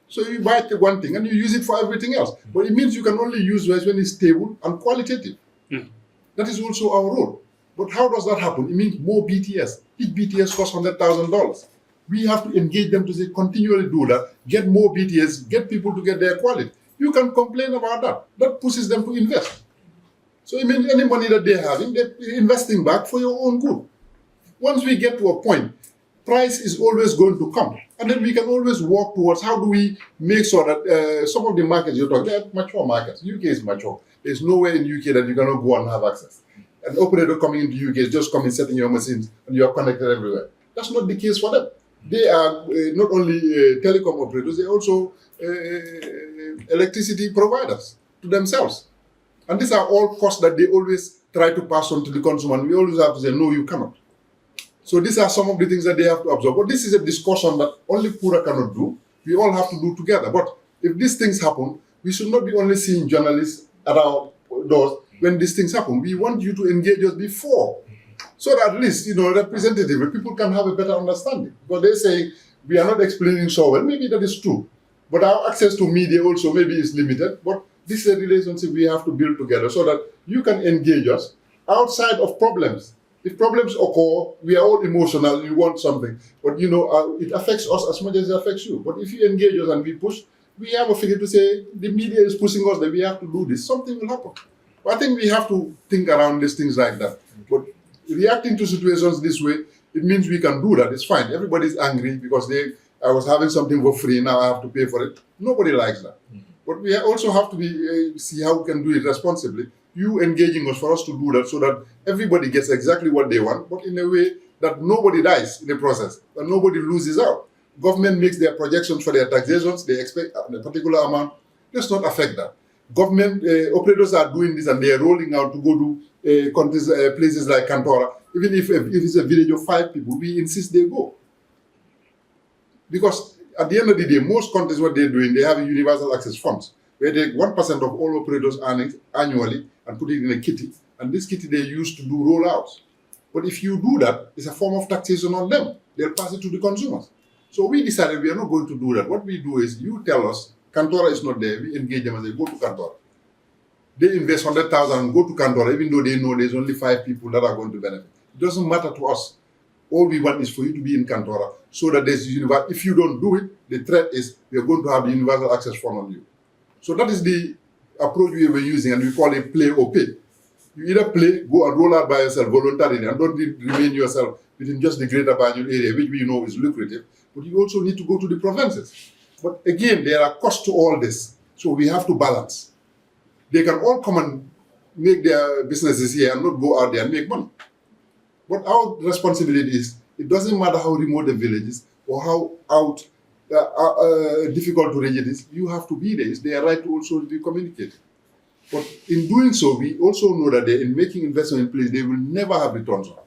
So you buy one thing and you use it for everything else. But it means you can only use voice when it's stable and qualitative. That is also our role. But how does that happen? It means more BTS. Each BTS costs $100,000. We have to engage them to say, continually do that, get more BTS, get people to get their quality. You can complain about that. That pushes them to invest. So it means any money that they're having, they're investing back for your own good. Once we get to a point, price is always going to come. And then we can always work towards how do we make sure that some of the markets you're talking, they're mature markets. UK is mature. There's nowhere in UK that you cannot go and have access. An operator coming into UK is just coming, setting your machines, and you're connected everywhere. That's not the case for them. They are not only telecom operators, they're also electricity providers to themselves. And these are all costs that they always try to pass on to the consumer. And we always have to say, no, you cannot. So these are some of the things that they have to absorb. But this is a discussion that only Pura cannot do. We all have to do together. But if these things happen, we should not be only seeing journalists at our doors when these things happen. We want you to engage us before. So that at least, representatively, people can have a better understanding. Because they say, we are not explaining so well. Maybe that is true. But our access to media also maybe is limited. But this is a relationship we have to build together so that you can engage us outside of problems. If problems occur, we are all emotional, you want something. But, it affects us as much as it affects you. But if you engage us and we push, we have a figure to say, the media is pushing us that we have to do this. Something will happen. But I think we have to think around these things like that. But reacting to situations this way, it means we can do that. It's fine. Everybody's angry because I was having something for free, now I have to pay for it. Nobody likes that. But we also have to see how we can do it responsibly. You engaging us for us to do that so that everybody gets exactly what they want, but in a way that nobody dies in the process, that nobody loses out. Government makes their projections for their taxations, they expect a particular amount. Let's not affect that. Government operators are doing this and they are rolling out to go to countries, places like Kantora. Even if it's a village of 5 people, we insist they go. Because at the end of the day, most countries, what they're doing, they have a universal access funds, where they take 1% of all operators' earnings annually and put it in a kitty, and this kitty they use to do rollouts. But if you do that, it's a form of taxation on them. They'll pass it to the consumers. So we decided we are not going to do that. What we do is, you tell us, Kantora is not there, we engage them and say, go to Kantora. They invest 100,000 and go to Kantora, even though they know there's only 5 people that are going to benefit. It doesn't matter to us. All we want is for you to be in Kantora, so that there's universal. If you don't do it, the threat is we are going to have the universal access fund on you. So that is the approach we were using, and we call it play or pay. You either play, go and roll out by yourself voluntarily, and don't remain yourself within just the greater Banjul area, which we know is lucrative, but you also need to go to the provinces. But again, there are costs to all this. So we have to balance. They can all come and make their businesses here and not go out there and make money. But our responsibility is, it doesn't matter how remote the village is or how difficult to reach it is, you have to be there. It's their right to also be communicated. But in doing so, we also know that in making investment in place, they will never have returns on.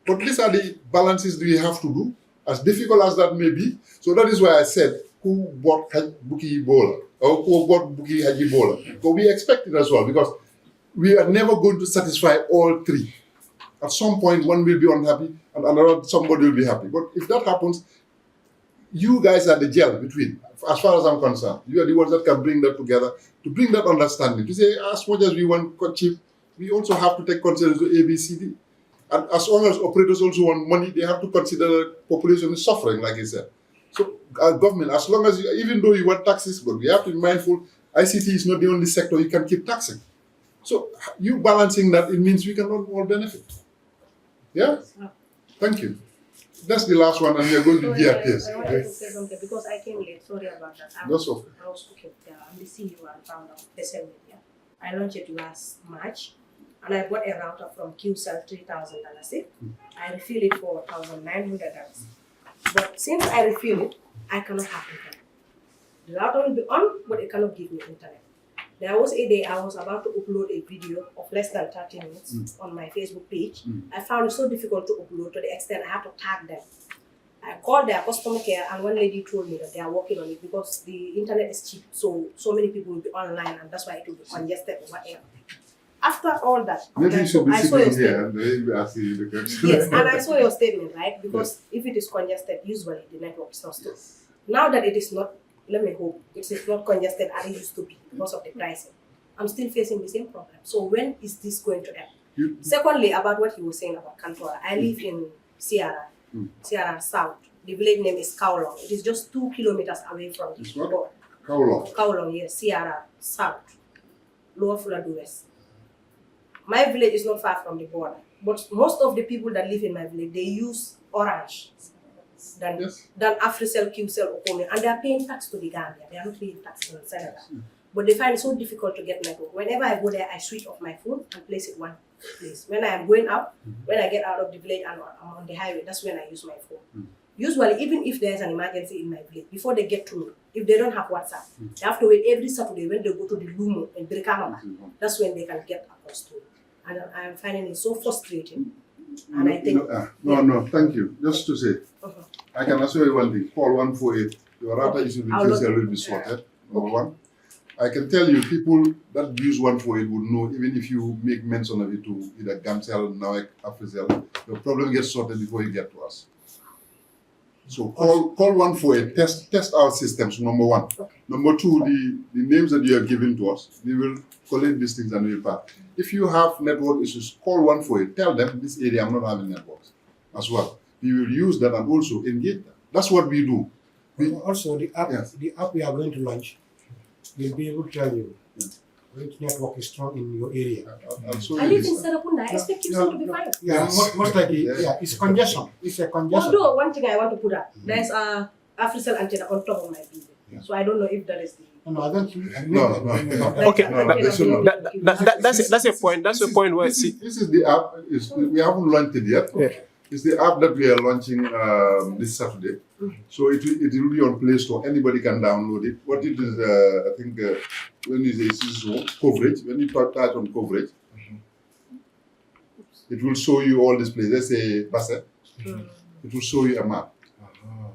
But these are the balances we have to do, as difficult as that may be. So that is why I said, who bought Buki Bola or who bought Buki Haji Bola? But we expect it as well, because we are never going to satisfy all three. At some point, one will be unhappy and another somebody will be happy. But if that happens, you guys are the gel between. As far as I'm concerned, you are the ones that can bring that together, to bring that understanding. To say, as much as we want cheap, we also have to take consideration to A, B, C, D. And as long as operators also want money, they have to consider the population is suffering, like I said. So, government, as long as, even though you want taxes, but we have to be mindful, ICT is not the only sector you can keep taxing. So, you balancing that, it means we can all benefit. Yeah? Thank you. That's the last one, and we are going to gear this. I wanted to say something because I came late. Sorry about that. That's okay. I was cooking. I'm the CEO and founder of Dissect. I launched it last March, and I bought a router from QCell $3,000. I refill it for $1,900. But since I refill it, I cannot have internet. The router will be on, but it cannot give me internet. There was a day I was about to upload a video of less than 30 minutes on my Facebook page. I found it so difficult to upload to the extent I had to tag them. I called their customer care, and one lady told me that they are working on it because the internet is cheap, so many people will be online, and that's why it will be congested or whatever. After all that, maybe you should be I saw your sitting here statement. and they will be asking you the question. Yes, and I saw your statement, right? Because if it is congested, usually the network is not stable. Now that it is not, let me hope, it is not congested as it used to be because of the pricing. I'm still facing the same problem. So when is this going to end? Secondly, about what you were saying about Kantora, I live in Sierra, Sierra South. The village name is Kaulong. It is just 2 kilometers away from the border. Kaulong? Kaulong, yes, Sierra South, Lower Fuladu West. My village is not far from the border, but most of the people that live in my village, they use Orange than AfriCell, QCell, or Okome, and they are paying tax to the Gambia. They are not paying tax to the Senegal. But they find it so difficult to get network. Whenever I go there, I switch off my phone and place it one place. When I am going out, when I get out of the village and I'm on the highway, that's when I use my phone. Usually, even if there's an emergency in my village, before they get to me, if they don't have WhatsApp, they have to wait every Saturday when they go to the Lumo in Brikama. That's when they can get across to me. And I'm finding it so frustrating. And I think... No, thank you. Just to say, I can assure you one thing. Call 148. Your router issue with QCell will be sorted. Number one. I can tell you, people that use 148 would know, even if you make mention of it to either GAMCell, NAWEC, AfriCell, your problem gets sorted before you get to us. So call 148, test our systems, number one. Number two, the names that you are giving to us, we will collect these things and we'll pass. If you have network issues, call 148, tell them this area I'm not having networks as well. We will use that and also engage them. That's what we do. Also, the app we are going to launch will be able to tell you which network is strong in your area. I live in Serapunda. I expect you to be fine. Yeah, most likely, it's congestion. It's a congestion. Although, one thing I want to put up, there's a AfriCell antenna on top of my building. So I don't know if that is the... No, I don't think... Okay, that's a point. That's a point where... This is the app. We haven't launched it yet. Yeah. It's the app that we are launching this Saturday. So it will be on Play Store. Anybody can download it. What it is, I think, when you say coverage, when you touch on coverage, it will show you all these places. Let's say Basse, it will show you a map.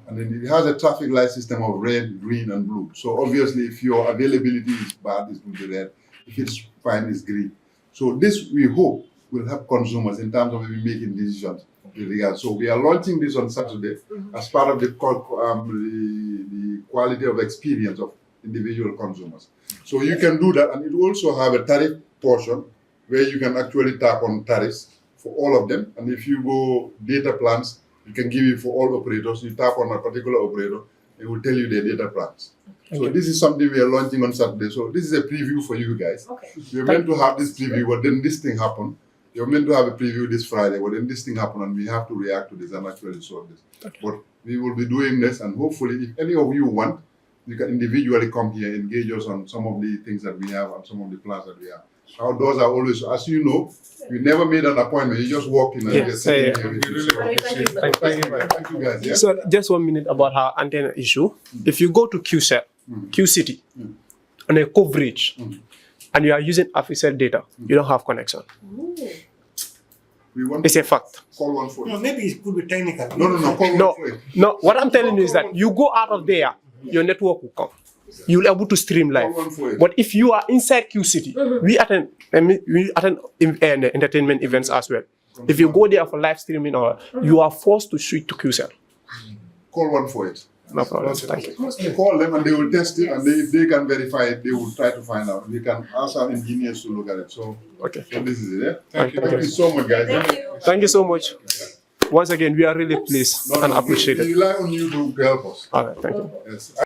And then it has a traffic light system of red, green, and blue. So obviously, if your availability is bad, it will be red. If it's fine, it's green. So this, we hope, will help consumers in terms of making decisions. So we are launching this on Saturday as part of the quality of experience of individual consumers. So you can do that, and it will also have a tariff portion where you can actually tap on tariffs for all of them. And if you go data plans, you can give it for all operators. You tap on a particular operator, it will tell you their data plans. So this is something we are launching on Saturday. So this is a preview for you guys. We are meant to have this preview, but then this thing happened. You're meant to have a preview this Friday, but then this thing happened and we have to react to this and actually solve this. But we will be doing this, and hopefully if any of you want, You can individually come here, engage us on some of the things that we have and some of the plans that we have. Our doors are always, as you know, we never made an appointment. You just walk in and Yeah, just sit yeah. here. Thank you guys. Yeah? So just 1 minute about our antenna issue. If you go to QCell, QCity, on a coverage, and you are using official data, you don't have connection. We want It's a fact. call one for No, it. maybe it could be technical. No, call No, one for it. no. What I'm telling you is that you go out of there, your network will come. You'll be able to stream live. Call one for it. But if you are inside QCity, we attend entertainment events as well. If you go there for live streaming, or you are forced to switch to QCell. Call one for it. No problem. Thank you. Call them and they will test it, and if they can verify it, they will try to find out. We can ask our engineers to look at it. So, Okay. so this is it. Yeah? Thank you so much, guys. Thank you. Thank you so much. Once again, we are really pleased and We appreciated. rely on you to help us. All right. Thank you. Yes.